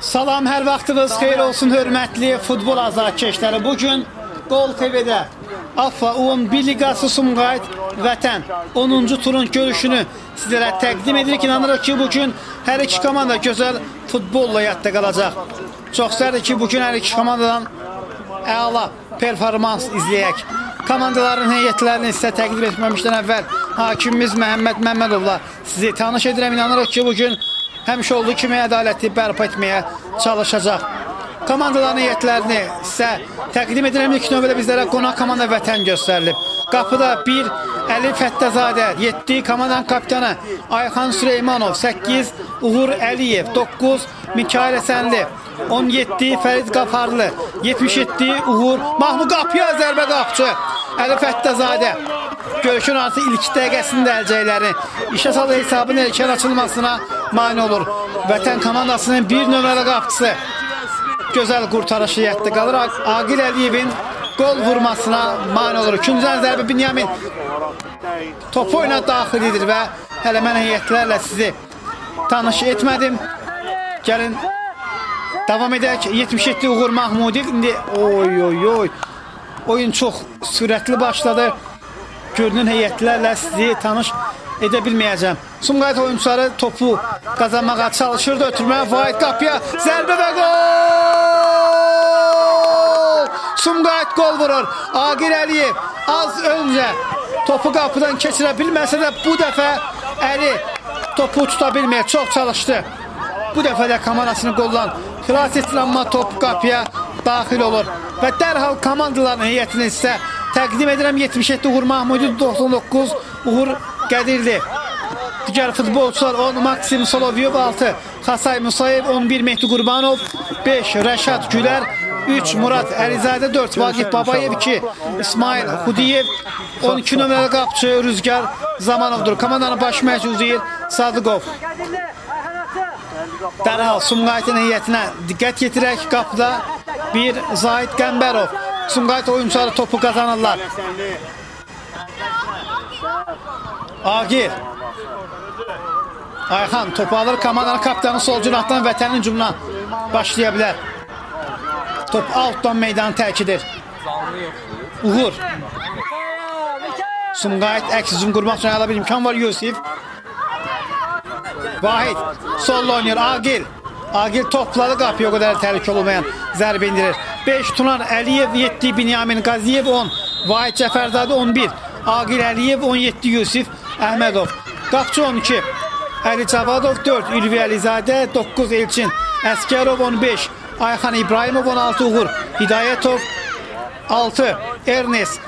Salam, hər vaxtınız xeyir olsun hörmətli futbol azarkeşləri. Bugün Gol TV'də AFFA U11 Liqası Sumqayıt Vətən 10-cu turun görüşünü sizlərə təqdim edirik. İnanırıq ki, bugün hər iki komanda gözəl futbolla yadda qalacaq. Çox istərdik ki, bugün hər iki komandadan əla performans izləyək. Komandaların heyətlərini sizə təqdim etməmişdən əvvəl hakimimiz Məhəmməd Məmmədovla sizi tanış edirəm. İnanırıq ki, bugün həmişə olduğu kimi ədaləti bərpa etməyə çalışacaq. Komandaların heyətlərini sizə təqdim edirəm. İlk növbədə bizlərə qonaq komanda Vətən göstərilib. Qapıda 1 Əli Fəttəzadə, 7 komandanın kapitanı Ayxan Süleymanov, 8 Uğur Əliyev, 9 Mikail Əsənli, 17 Fərid Qafarlı, 77 Uğur Mahmud Qapıya zərbə qapçı Əli Fəttəzadə. Görüşün artıq ilk dəqiqəsində əlcəklərini işə salı hesabın erkən açılmasına mane olur. Vətən komandasının bir nömrəli qapçısı gözəl qurtarışı yətdə qalır. Aqil Əliyevin gol vurmasına mane olur. İkinciden zərbə Binyamin topu oyuna daxil edir və hələ mən heyətlərlə sizi tanış etmədim. Gəlin davam edək. 77 Uğur Mahmudi. İndi oy. Oyun çox sürətli başladı. Görünən heyətlərlə sizi tanış edə bilməyəcəm. Sumqayıt oyuncuları topu qazanmağa çalışırdı. Ötürməyə Vahid Qapıya zərbə və gol! Sumqayıt gol vurur. Aqil Əliyev az öncə topu qapıdan keçirə bilməsə də bu dəfə Əli topu tuta bilməyir. Çox çalışdı. Bu dəfə də komandasını qollan xilas etdir, amma top qapıya daxil olur. Və dərhal komandaların heyətini sizə təqdim edirəm. 77 Uğur Mahmudi, 99 Uğur Qədirli. Digər futbolçular 10 Maksim Solovyov, 6 Xasay Musayev, 11 Mehdi Qurbanov, 5 Rəşad Gülər, 3 Murad Əlizadə, 4 Vaqif Babayev, 2 İsmail Xudiyev, 12 nömrəli qapçı Rüzgar Zamanovdur. Komandanın baş məşqçisi Sadıqov. Dərhal Sumqayıtın heyətinə diqqət yetirək. Qapıda 1 Zahid Qəmbərov. Sumqayıt oyuncuları topu kazanırlar. Agir Ayxan topu alır. Komandanın kapitanı sol cinahdan Vətənin hücumuna başlaya bilər. Top altdan meydanı tərk edir. Uğur Sumqayıt əks hücum qurmaq üçün ala bir imkan var. Yusif Vahid solla oynuyor. Agil topladı, qapıya o qədər təhlükə olmayan zərbə indirir. 5 Tunar Əliyev, 7 Binyamin Qaziyev, 10 Vahid Cəfərzadə, 11 Aqil Əliyev, 17 Yusif Əhmədov. Qapçı 12 Əli Cavadov, 4 Ülvi Əlizadə, 9 Elçin Əskərov, 15 Ayxan İbrahimov, 16 Uğur Hidayətov, 6 Ernest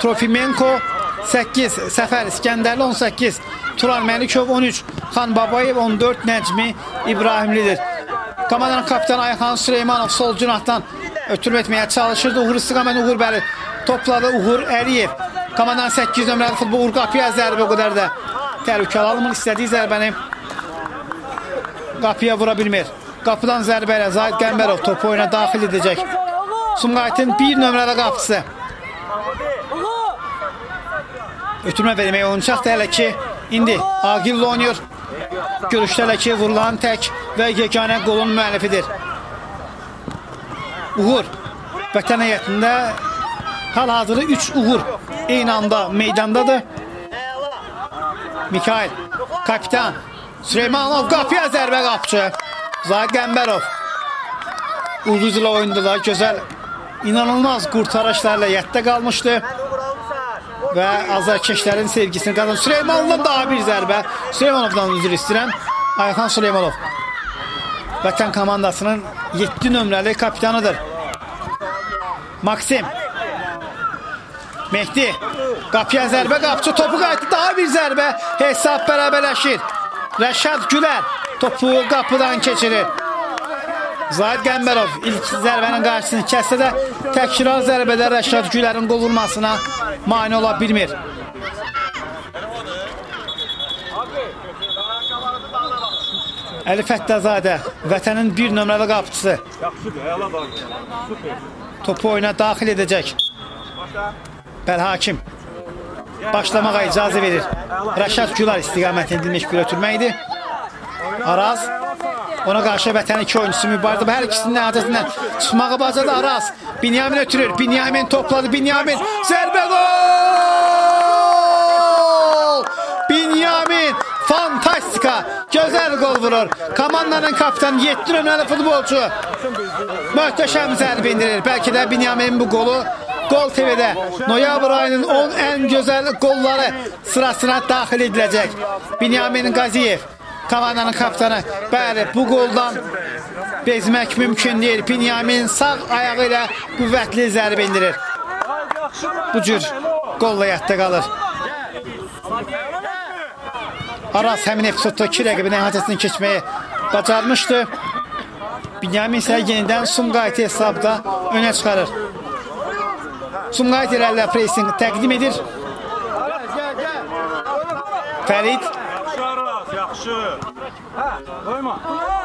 Trofimenko, 8 Səfər İskəndərli, 18 Turan Məlikov, 13 Xan Babayev, 14 Nəcmi İbrahimlidir. Komandanın kapitanı Ayxan Süleymanov sol cinahdan ötürmə etməyə çalışırdı. Uğur istiqamətini Uğur bəli topladı. Uğur Əliyev. Komandanın 8 nömrəli futbol Uğur Qapıya zərbə o qədər də təhlükəli alınmır. İstədiyi zərbəni Qapıya vura bilmir. Qapıdan zərbə ilə Zahid Qəmbərov topu oyuna daxil edəcək. Sumqayıtın 1 nömrəli qapısı. Ötürmə verməyə oyuncaqdır hələ ki. İndi Agil oynuyor. Görüşdə hələ ki vurulan tək və yeganə qolun müəllifidir. Uğur Vətən heyətində hal-hazırda 3 Uğur eyni anda meydandadır. Mikail kapitan Süleymanov qapıya zərbə qapçı Zahid Qəmbərov. Ulduz ilə oyundular. Gözəl, inanılmaz qurtarışlarla yadda qalmışdı və azarkeşlərin sevgisini qazandı. Süleymanovdan daha bir zərbə. Süleymanovdan üzr istəyirəm. Ayxan Süleymanov Vətən komandasının 7 nömrəli kapitanıdır. Maksim Mehdi qapıya zərbə qapçı topu qayıtdı. Daha bir zərbə. Hesab bərabərləşir. Rəşad Gülər topu qapıdan keçirir. Zahid Qəmbərov ilk zərbənin qarşısını kəssə də təkrar zərbədə Rəşad Gülərin qol vurmasına mane ola bilmir. Əli Fəttəzadə Vətənin 1 nömrəli qapçısı topu oyuna daxil edəcək. Bəli, hakim başlamağa icazə verir. Rəşad Gülər istiqamət edilmiş bir ötürmə idi. Araz Ona qarşı vətənin iki oyuncusu mübarizə. Hər ikisinin adəsindən çıxmağı bacardı Aras. Binyamin ötürür. Binyamin topladı. Binyamin zərbə gol! Binyamin fantastika. Gözəl gol vurur. Komandanın kapitanı 7 nömrəli futbolçu. Möhtəşəm zərbə indirir. Bəlkə də Binyamin bu qolu Gol TV'də noyabr ayının 10 ən gözəl qolları sırasına daxil ediləcək. Binyamin Qaziyev, komandanın kapitanı. Bəli, bu qoldan bezmək mümkün deyil. Binyamin sağ ayağı ilə qüvvətli zərbə indirir. Bu cür qolla yadda qalır. Aras həmin epizodda 2 rəqibinin həcəsini keçməyi bacarmışdı. Binyamin isə yenidən Sumqayıtı hesabda önə çıxarır. Sumqayıt irəlidə pressing təqdim edir. Fərid.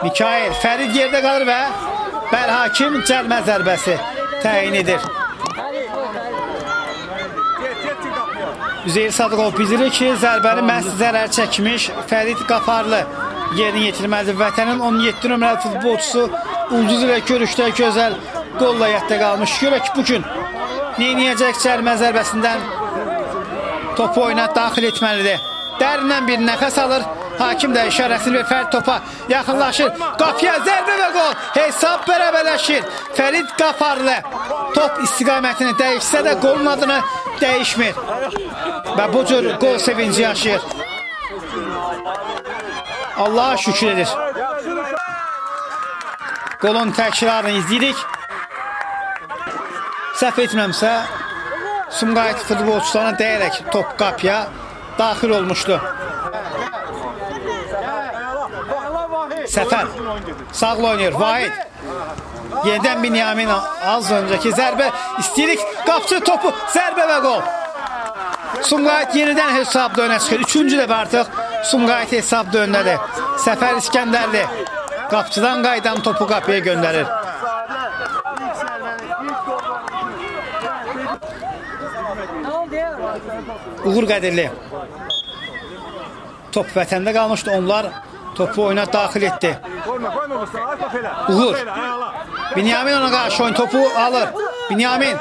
Mikail. Fərid yerdə qalır və Bəlhakim cəlmə zərbəsi təyin edir. Üzeyir Sadıqov bildirir ki, zərbəni məhz zərər çəkmiş Fərid Qafarlı yerini yetirməlidir. Vətənin 17 nömrəli futbolçusu ulduz ilə görüşdə gözəl qolla yadda qalmış. Görək bugün neyniyəcək cəlmə zərbəsindən topu oyuna daxil etməlidir. Dərindən bir nəfəs alır. Hakim də işarəsini və Fərid topa yaxınlaşır. Qapıya zərbə və qol. Hesab bərabərləşir. Fərid Qafarlı top istiqamətini dəyişsə də qolun adını dəyişmir. Və bu cür qol sevinci yaşayır. Allah'a şükür edir. Qolun təkrarını izləyirik. Səhv etməmsə Sumqayıt futbolçularına dəyərək top qapıya daxil olmuşdu. Səfər sağla oynayır. Vahid. Yenidən Binyamin az öncəki zərbə istəyirik. Qapçı topu zərbə və qol. Sumqayıt yenidən hesabda önə çıxır. Üçüncü dəfə artıq Sumqayıt hesabda öndədir. Səfər İskəndərli qapçıdan qaydan topu qapıya göndərir. Uğur Qədirli. Top vətəndə qalmışdı. Onlar topu oyuna daxil etdi. Uğur. Binyamin ona qarşı oyun topu alır. Binyamin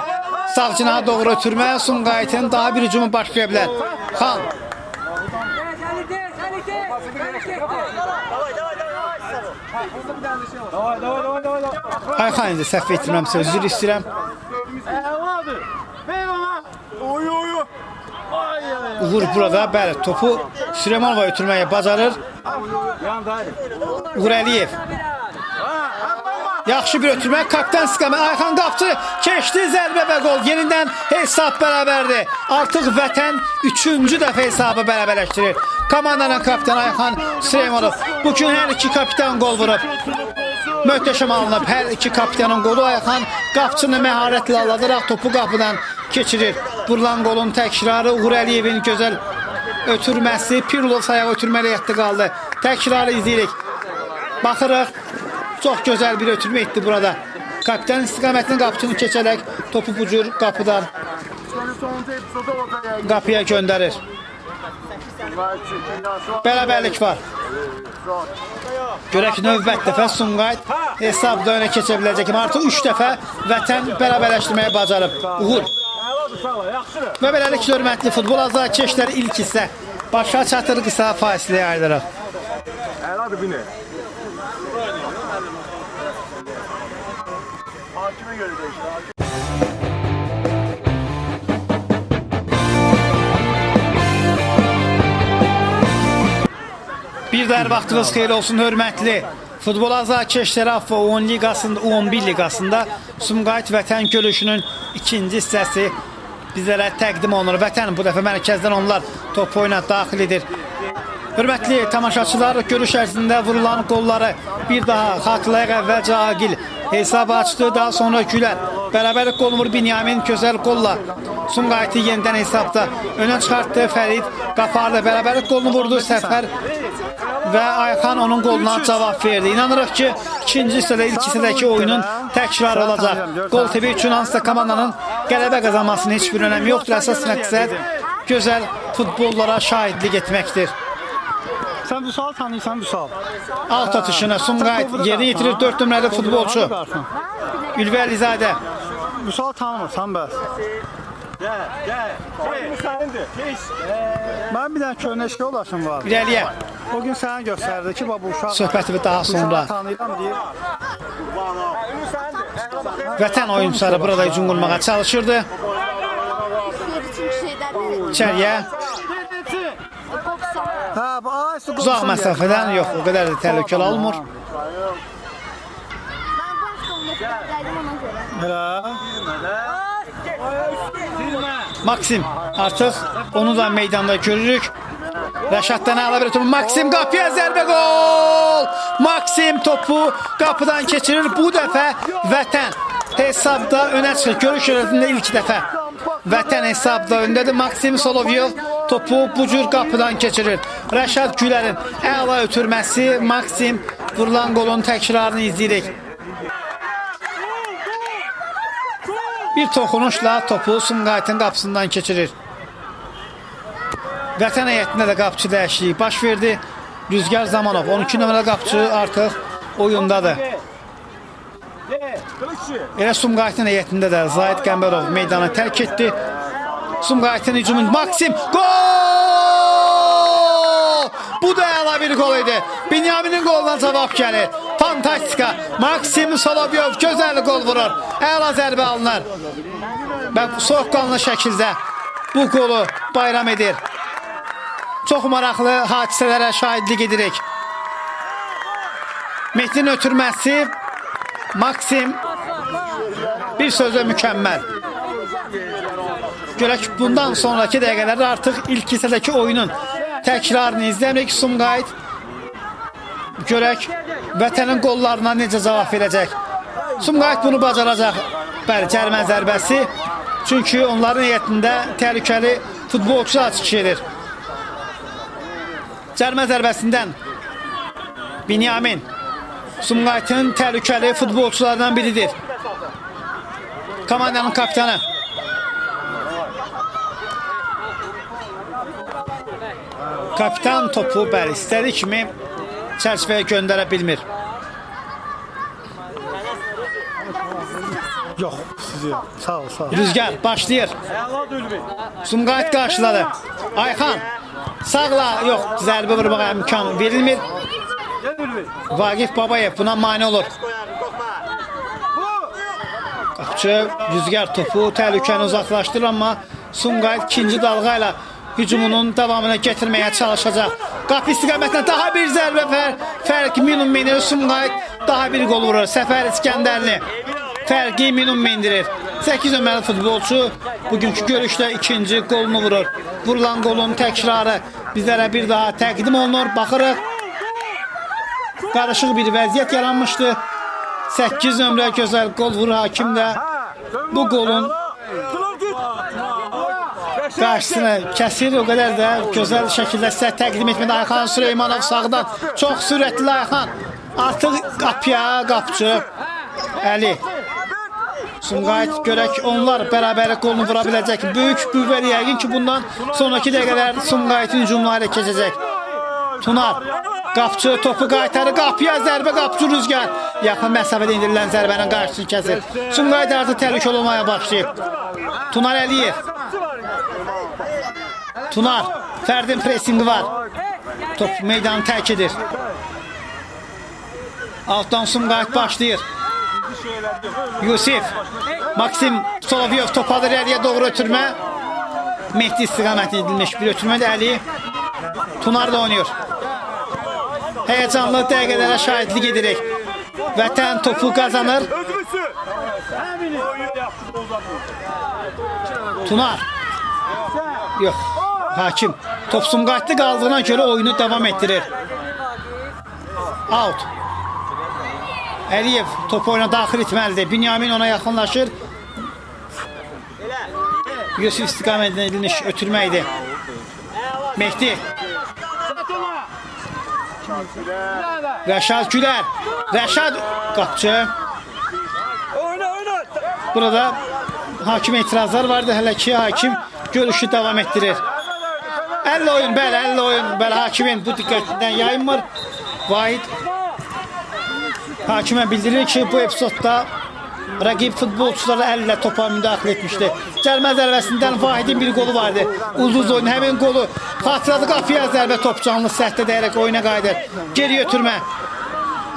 sağ cinaha doğru ötürmə. Sumqayıtın daha bir hücumu başlaya bilər. Xan. Ayxan indi səhv etdirməmsə üzr istəyirəm. Uğur burada bəli topu Süleymanova ötürməyə bacarır. Uğur Əliyev. Yaxşı bir ötürmə. Kapitan istiqamə. Ayxan qapçı keçdi zərbə və qol. Yenidən hesab bərabərdir. Artıq vətən 3-cü dəfə hesabı bərabərləşdirir. Komandanın kapitanı Ayxan Süleymanov. Bugün hər iki kapitan qol vurub. Möhtəşəm alınıb. Hər iki kapitanın qolu. Ayxan qapçını məharətlə aladaraq topu qapıdan keçirir. Vurulan qolun təkrarı Uğur Əliyevin gözəl ötürməsi. Pirlo sayaq ötürməli yadda qaldı. Təkrarı izləyirik. Baxırıq. Çox gözəl bir ötürmə etdi burada. Kapitan istiqamətinin qapçını keçərək topu bu cür qapıdan qapıya göndərir. Bərabərlik var. Görək növbət dəfə Sumqayıt hesabda önə keçə biləcək. Artıq 3 dəfə vətən bərabərləşdirməyi bacarıb. Uğur. Və beləlik hörmətli futbol azarkeşləri ilk hissə başa çatır, qısa fasiləyə ayrılırıq. Hakime göre değişir. Bir də hər vaxtınız xeyir olsun, hörmətli futbol azarkeşləri AFFA U11 liqasında Sumqayıt vətən görüşünün ikinci hissəsi bizlərə təqdim olunur. Vətən bu dəfə mərkəzdən onlar top oyuna daxil edir. Hörmətli tamaşaçılar, görüş ərzində vurulan qolları bir daha xatırlayaq. Əvvəlcə Agil hesabı açdı, daha sonra Gülər. Bərabərlik qol vurur Binyamin gözəl qolla. Sumqayıtı yenidən hesabda önə çıxartdı. Fərid Qafarlı bərabərlik qolunu vurdu. Səfər və Ayxan onun qoluna cavab verdi. İnanırıq ki, ikinci hissədə ilk hissədəki oyunun təkrar olacaq. Gol TV üçün hansısa komandanın qələbə qazanmasının heç bir önəmi yoxdur. Əsas məqsəd gözəl futbollara şahidlik etməkdir. Sen Vüsal tanıysan Vüsal. Alt atışına Sumqayıt yeri yitirir 4 nömrəli futbolçu Ülvi Əlizadə. Vüsal tanımırsan bəs. Mən bir dənə köynəşki ulaşım var. İrəliyə. O gün sənə göstərdi ki, bu uşaq Söhbəti daha sonra. tanıyıram deyir. Vətən oyuncuları burada hücum qurmağa çalışırdı. İçəriyə. Hə, bu ayısı Uzaq məsafədən yox, o qədər də təhlükəli olmur. Maksim artıq onu da meydanda görürük. Rəşaddan əla bir ötürmə. Maksim qapıya zərbə gol! Maksim topu qapıdan keçirir. Bu dəfə Vətən hesabda önə çıxır. Görüş şərəfində ilk dəfə. Vətən hesabda öndədir. Maksim Solovyov topu bu cür qapıdan keçirir. Rəşad Gülərin əla ötürməsi. Maksim vurulan qolun təkrarını izləyirik. Bir toxunuşla topu Sumqayıtın qapısından keçirir. Vətən heyətində də qapıcı dəyişikliyi baş verdi. Rüzgar Zamanov 12 nömrəli qapıcı artıq oyundadır. Elə Sumqayıtın heyətində də Zahid Qəmbərov meydanı tərk etdi. Sumqayıtın hücumu Maksim gol! Bu da əla bir gol idi. Binyaminin qolundan cavab gəlir. Fantastika. Maksim Solovyov gözəl gol vurur. Əla zərbə alınır. Və soğuqqanlı şəkildə bu qolu bayram edir. Çox maraqlı hadisələrə şahidlik edirik. Mehdin ötürməsi Maksim bir sözlə mükəmməl. Görək bundan sonraki dəqiqələrdə artıq ilk hissədəki oyunun təkrarını izləmirik. Sumqayıt görək Vətənin qollarına necə cavab verəcək. Sumqayıt bunu bacaracaq. Bəli, cərimə zərbəsi. Çünki onların heyətində təhlükəli futbolçular çıxış edir. Cərimə zərbəsindən Binyamin Sumqayıtın təhlükəli futbolçulardan biridir. Komandanın kapitanı. Kapitan topu bəli istədiyi kimi çərçivəyə göndərə bilmir. Yox, sizi. Sağ ol, sağ ol. Rüzgar başlayır. Sumqayıt qarşıladı. Ayxan sağla yox, zərbə vurmağa imkan verilmir. Vaqif Babayev buna mane olur. Qapıcı Rüzgar topu təhlükəni uzaqlaşdırır, amma Sumqayıt ikinci dalğa ilə hücumunun davamını getirməyə çalışacaq. Qapı istiqamətində daha bir zərbə fərq minimum minir. Sumqayıt daha bir gol vurur. Səfər İskəndərli fərqi minimum mindirir. 8 nömrəli futbolçu bugünkü görüşdə ikinci golunu vurur. Vurulan golun təkrarı bizlərə bir daha təqdim olunur. Baxırıq. Qarışıq bir vəziyyət yaranmışdı. 8 nömrə gözəl gol vurur hakim də. Bu golun qarşısını kəsir, o qədər də gözəl şəkildə sizə təqdim etmədə Ayxan Süleymanov sağdan. Çox sürətli Ayxan. Artıq qapıya qapıcı Əli. Sumqayıt görək onlar bərabəri qolunu vura biləcək. Böyük qüvvəli yəqin ki bundan sonraki dəqiqələr Sumqayıtın hücumları keçəcək. Tunar. Qapıcı topu qaytarır. Qapıya zərbə qapıcı Rüzgar. Yaxın məsafədə indirilən zərbənin qarşısını kəsir. Sumqayıt artıq təhlükəli olmaya başlayıb. Tunar Əliyev. Tunar. Fərdin presingi var. Top meydanı tərk edir. Altdan Sumqayıt başlayır. Yusif. Maksim Solovyov topu alır Əliyə doğru ötürmə. Mehdi istiqamət edilmiş bir ötürmə də Əli. Tunar da oynuyor. Heyecanlı dəqiqələrə şahidlik edirik. Vətən topu qazanır. Tunar. Yox. Hakim. Top Sumqayıtda qaldığına görə oyunu davam etdirir. Out. Əliyev topu oyuna daxil etməlidir. Binyamin ona yaxınlaşır. Yusuf istiqamət edilmiş ötürmə idi. Mehdi. Rəşad Gülər. Rəşad qapıcı. Burada hakim etirazlar vardı. Hələ ki hakim görüşü davam etdirir. 50 oyun, bəli, 50 oyun. Bəli, hakimin bu diqqətindən yayınmır. Vahid hakimə bildirir ki, bu epizodda rəqib futbolçuları əllə topa müdaxilə etmişdi. Cərimə zərbəsindən Vahidin bir qolu vardı. Ulduz oyunu həmin qolu xatırladı, qapıya zərbə top canlı səhvdə dəyərək oyuna qayıdır. Geri götürmə.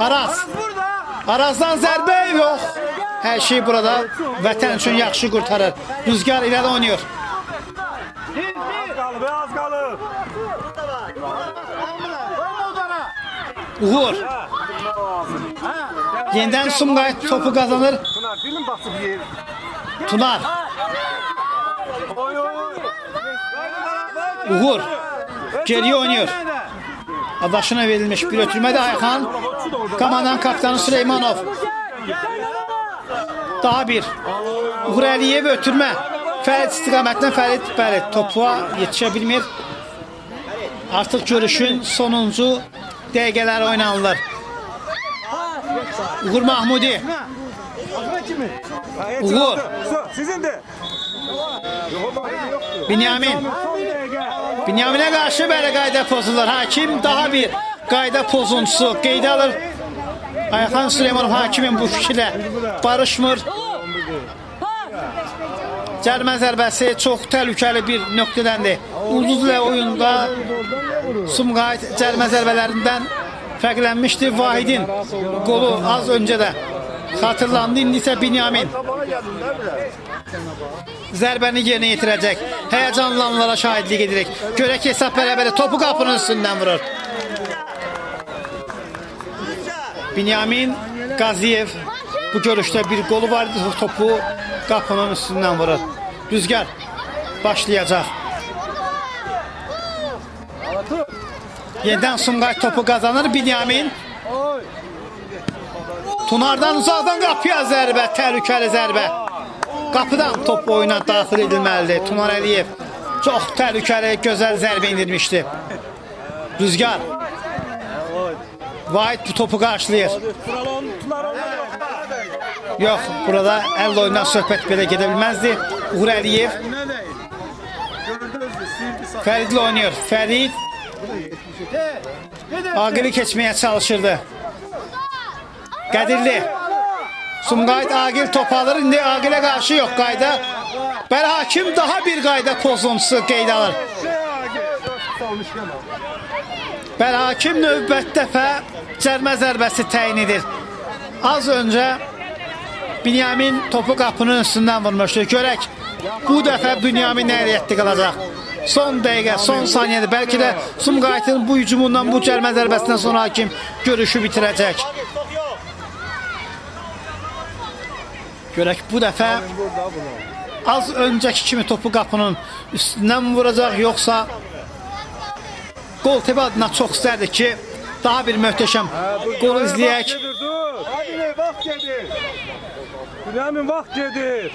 Araz. Arazdan zərbə yox. Hər şey burada vətən üçün yaxşı qurtarır. Rüzgar irəli oynuyor. Beyaz qalıb. Uğur. Yenidən Sumqayıt topu qazanır. Tunar, dilin basıb yer. Tunar. Oy, oy. Uğur. Geriye oynuyor. Adaşına verilmiş bir ötürmede Ayxan. Komandanın kaptanı Süleymanov. Daha bir. Uğur Əliyev ötürmə. Fərid istiqamətlə Fərid bəli topuğa yetişə bilmir. Artıq görüşün sonuncu dəqiqələri oynanılır. Uğur Mahmudi. Uğur. Sizin de. Binyamin. Binyamin'e karşı belə qayda pozulur. Hakim daha bir qayda pozuntusu qeydə alır. Ayxan Süleymanov hakimin bu fikirlə barışmır. Cərimə zərbəsi çox təhlükəli bir nöqtədəndir. Ulduzla oyunda Sumqayıt cərimə zərbələrindən fərqlənmişdi. Vahidin qolu az öncə də xatırlandı. İndi isə Binyamin zərbəni yerinə yetirəcək. Həyəcanlı anlara şahidlik edirik. Görək ki, hesab bərabərə topu qapının üstündən vurur. Binyamin Qaziyev bu görüşdə bir qolu vardı. Topu qapının üstündən vurur. Rüzgar başlayacaq. Yenidən Sumqayıt topu qazanır. Binyamin Tunardan uzaqdan qapıya zərbə, təhlükəli zərbə. Qapıdan top oyuna daxil edilməlidir. Tunar Əliyev çox təhlükəli, gözəl zərbə indirmişdi. Rüzgar. Vahid bu topu qarşılayır. Yox, burada əl oyundan söhbət belə gedə bilməzdi. Uğur Əliyev Fəridlə oynuyor. Fərid Aqili keçməyə çalışırdı. Qədirli. Sumqayıt Aqil top alır. İndi Aqilə qarşı yox qayda. Bəli, hakim daha bir qayda pozuntusu qeydə alır. Bəli, hakim növbət dəfə cərimə zərbəsi təyin edir. Az öncə Binyamin topu qapının üstündən vurmuşdu. Görək, bu dəfə Binyamin nə əliyətli qalacaq. Son dəqiqə, son saniyədir. Bəlkə də Sumqayıtın bu hücumundan, bu cərimə zərbəsindən sonra hakim görüşü bitirəcək. Görək, bu dəfə az öncəki kimi topu qapının üstündən vuracaq, yoxsa Gol TV adına çox istərdik ki, daha bir möhtəşəm qol izləyək. Vaxt gedir. Binyamin vaxt gedir.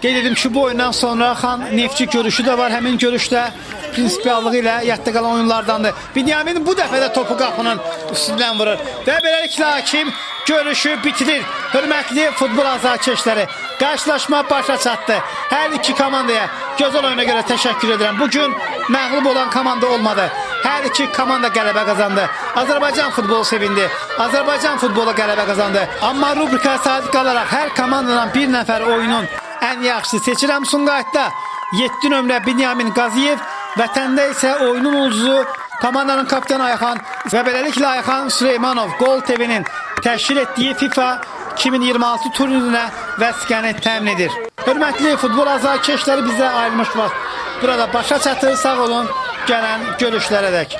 Qeyd edim ki, bu oyundan sonra Xan Neftçi görüşü də var. Həmin görüşdə prinsipiallığı ilə yadda qalan oyunlardandır. Binyamin bu dəfə də topu qapının üstündən vurur. Və beləliklə hakim görüşü bitirir. Hörmətli futbol azarkeşləri, qarşılaşma başa çatdı. Hər iki komandaya gözəl oyuna görə təşəkkür edirəm. Bugün məğlub olan komanda olmadı. Hər iki komanda qələbə qazandı. Azərbaycan futbolu sevindi. Azərbaycan futbolu qələbə qazandı. Amma rubrikaya sadiq qalaraq hər komandadan bir nəfər oyunun ən yaxşısı seçirəm. Sumqayıtda 7 nömrə Binyamin Qaziyev, vətəndə isə oyunun ulduzu komandanın kapitanı Ayxan və beləliklə Ayxan Süleymanov Gol TV-nin təşkil etdiyi FIFA 2026 turnirinə vəsiqəni təmin edir. Hörmətli futbol azarkeşləri bizə ayrılmış vaxt burada başa çatır. Sağ olun, gələn görüşlərə dək.